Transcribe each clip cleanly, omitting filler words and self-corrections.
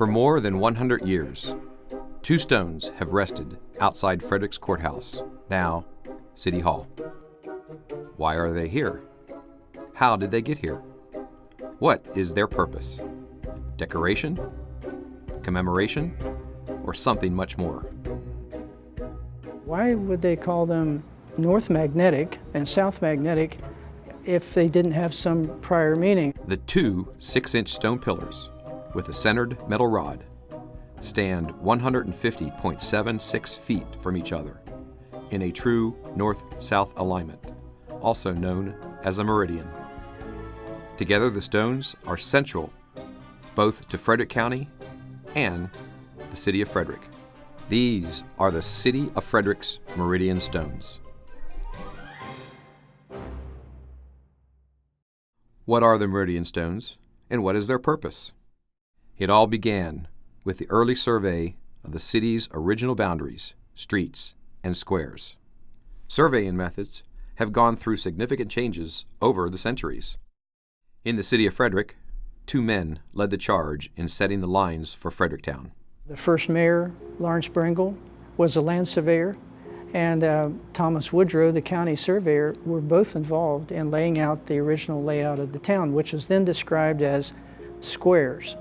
For more than 100 years, two stones have rested outside Frederick's courthouse, now City Hall. Why are they here? How did they get here? What is their purpose? Decoration? Commemoration? Or something much more? Why would they call them North Magnetic and South Magnetic if they didn't have some prior meaning? The two 6-inch stone pillars with a centered metal rod stand 150.76 feet from each other in a true north-south alignment, also known as a meridian. Together, the stones are central both to Frederick County and the city of Frederick. These are the City of Frederick's Meridian Stones. What are the Meridian Stones, and what is their purpose? It all began with the early survey of the city's original boundaries, streets, and squares. Surveying methods have gone through significant changes over the centuries. In the city of Frederick, two men led the charge in setting the lines for Fredericktown. The first mayor, Lawrence Bringle, was a land surveyor, and Thomas Woodrow, the county surveyor, were both involved in laying out the original layout of the town, which was then described as squares.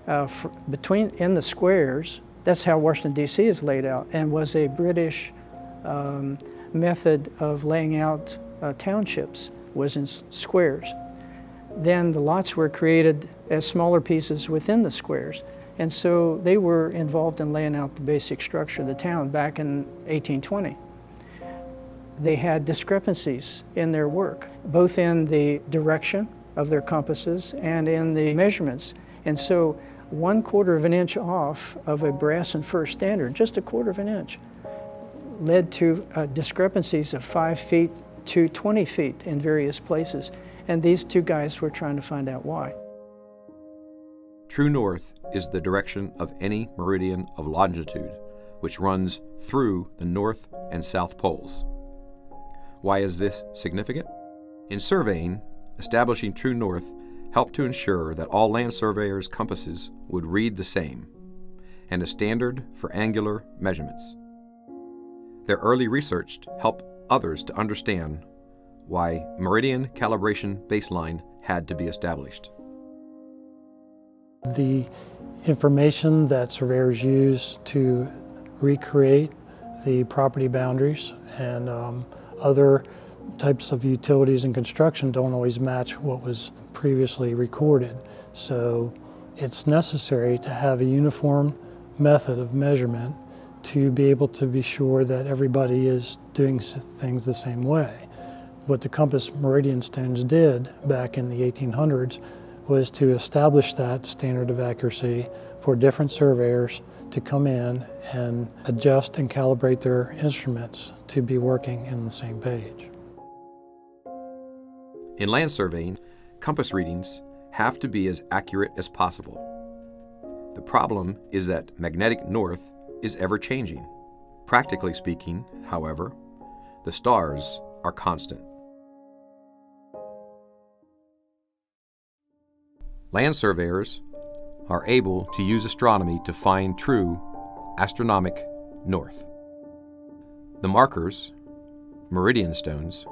In the squares, that's how Washington, D.C. is laid out, and was a British method of laying out townships, was in squares. Then the lots were created as smaller pieces within the squares, and so they were involved in laying out the basic structure of the town back in 1820. They had discrepancies in their work, both in the direction of their compasses and in the measurements. And so 1/4 of an inch off of a brass and fir standard, just 1/4 of an inch, led to discrepancies of 5 feet to 20 feet in various places. And these two guys were trying to find out why. True north is the direction of any meridian of longitude, which runs through the north and south poles. Why is this significant? In surveying, establishing true north helped to ensure that all land surveyors' compasses would read the same, and a standard for angular measurements. Their early research helped others to understand why meridian calibration baseline had to be established. The information that surveyors use to recreate the property boundaries and other types of utilities and construction don't always match what was previously recorded. So it's necessary to have a uniform method of measurement to be able to be sure that everybody is doing things the same way. What the compass meridian stones did back in the 1800s was to establish that standard of accuracy for different surveyors to come in and adjust and calibrate their instruments to be working in the same page. In land surveying, compass readings have to be as accurate as possible. The problem is that magnetic north is ever changing. Practically speaking, however, the stars are constant. Land surveyors are able to use astronomy to find true astronomic north. The markers, Meridian Stones,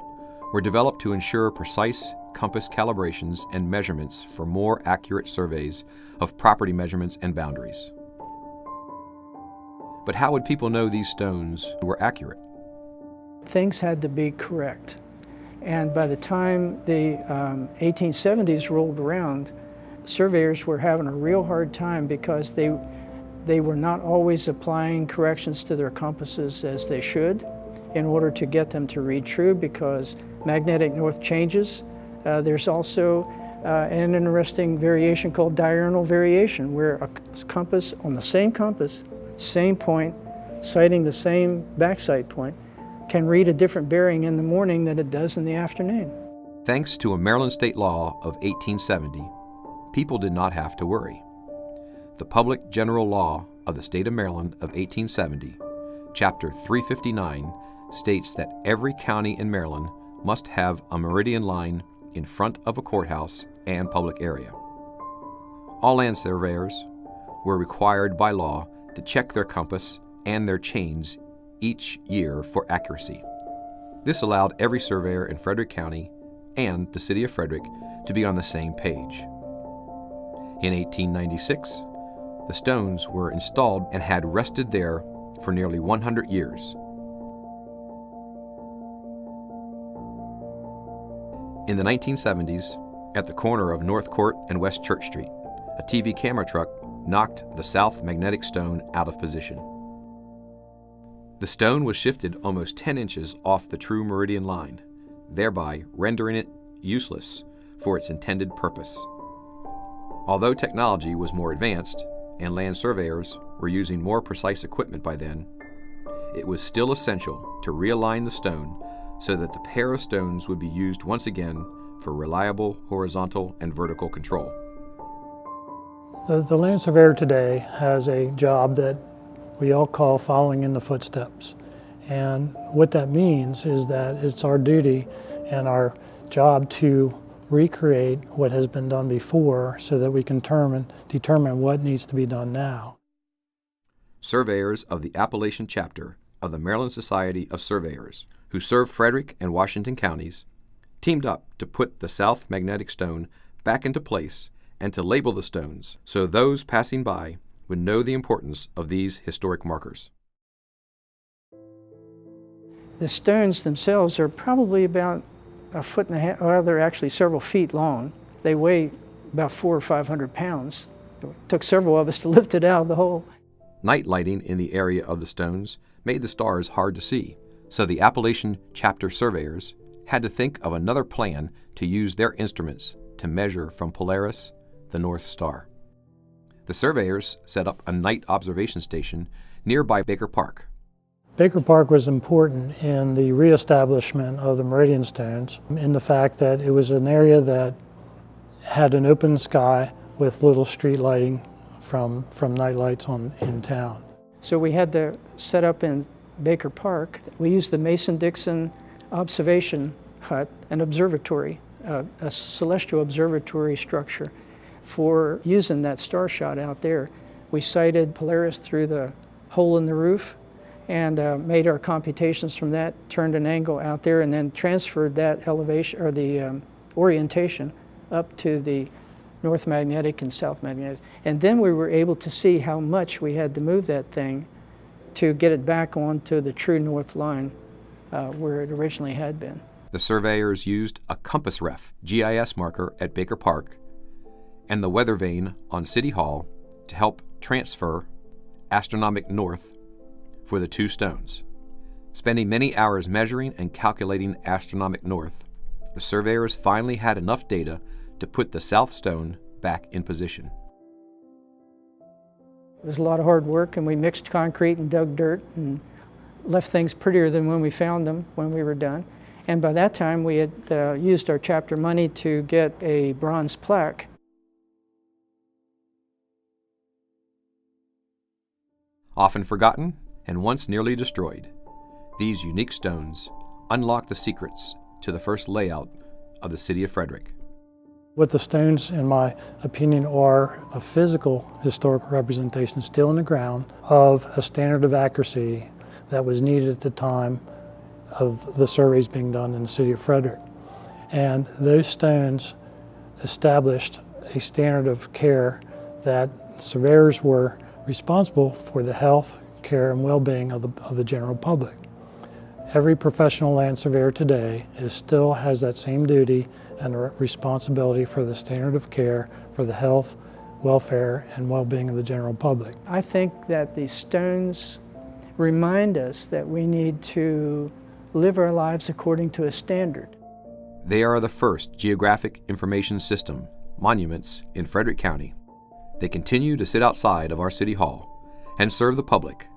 were developed to ensure precise compass calibrations and measurements for more accurate surveys of property measurements and boundaries. But how would people know these stones were accurate? Things had to be correct. And by the time the 1870s rolled around, surveyors were having a real hard time because they were not always applying corrections to their compasses as they should in order to get them to read true, because magnetic north changes. There's also an interesting variation called diurnal variation, where a compass on the same compass, same point, citing the same backsight point, can read a different bearing in the morning than it does in the afternoon. Thanks to a Maryland state law of 1870, people did not have to worry. The Public General Law of the State of Maryland of 1870, Chapter 359, states that every county in Maryland must have a meridian line in front of a courthouse and public area. All land surveyors were required by law to check their compass and their chains each year for accuracy. This allowed every surveyor in Frederick County and the city of Frederick to be on the same page. In 1896, the stones were installed and had rested there for nearly 100 years. In the 1970s, at the corner of North Court and West Church Street, a TV camera truck knocked the south magnetic stone out of position. The stone was shifted almost 10 inches off the true meridian line, thereby rendering it useless for its intended purpose. Although technology was more advanced and land surveyors were using more precise equipment by then, it was still essential to realign the stone so that the pair of stones would be used once again for reliable horizontal and vertical control. The land surveyor today has a job that we all call following in the footsteps. And what that means is that it's our duty and our job to recreate what has been done before so that we can determine what needs to be done now. Surveyors of the Appalachian chapter of the Maryland Society of Surveyors, who serve Frederick and Washington counties, teamed up to put the South Magnetic Stone back into place and to label the stones so those passing by would know the importance of these historic markers. The stones themselves are probably about a foot and a half, well, they're actually several feet long. They weigh about 400 or 500 pounds. It took several of us to lift it out of the hole. Night lighting in the area of the stones made the stars hard to see, so the Appalachian chapter surveyors had to think of another plan to use their instruments to measure from Polaris, the North Star. The surveyors set up a night observation station nearby Baker Park. Baker Park was important in the reestablishment of the Meridian Stones, in the fact that it was an area that had an open sky with little street lighting from night lights in town. So we had to set up in Baker Park. We used the Mason-Dixon observation hut, an observatory, a celestial observatory structure for using that star shot out there. We sighted Polaris through the hole in the roof and made our computations from that, turned an angle out there, and then transferred that elevation or the orientation up to the North Magnetic and South Magnetic. And then we were able to see how much we had to move that thing to get it back onto the true north line where it originally had been. The surveyors used a compass ref GIS marker at Baker Park and the weather vane on City Hall to help transfer astronomic north for the two stones. Spending many hours measuring and calculating astronomic north, the surveyors finally had enough data to put the south stone back in position. It was a lot of hard work, and we mixed concrete and dug dirt and left things prettier than when we found them when we were done. And by that time we had used our chapter money to get a bronze plaque. Often forgotten and once nearly destroyed, these unique stones unlock the secrets to the first layout of the city of Frederick. What the stones, in my opinion, are a physical historical representation still in the ground of a standard of accuracy that was needed at the time of the surveys being done in the city of Frederick. And those stones established a standard of care that surveyors were responsible for the health, care, and well-being of the general public. Every professional land surveyor today still has that same duty and responsibility for the standard of care for the health, welfare, and well-being of the general public. I think that the stones remind us that we need to live our lives according to a standard. They are the first geographic information system monuments in Frederick County. They continue to sit outside of our city hall and serve the public,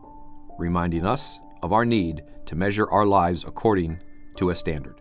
reminding us of our need to measure our lives according to a standard.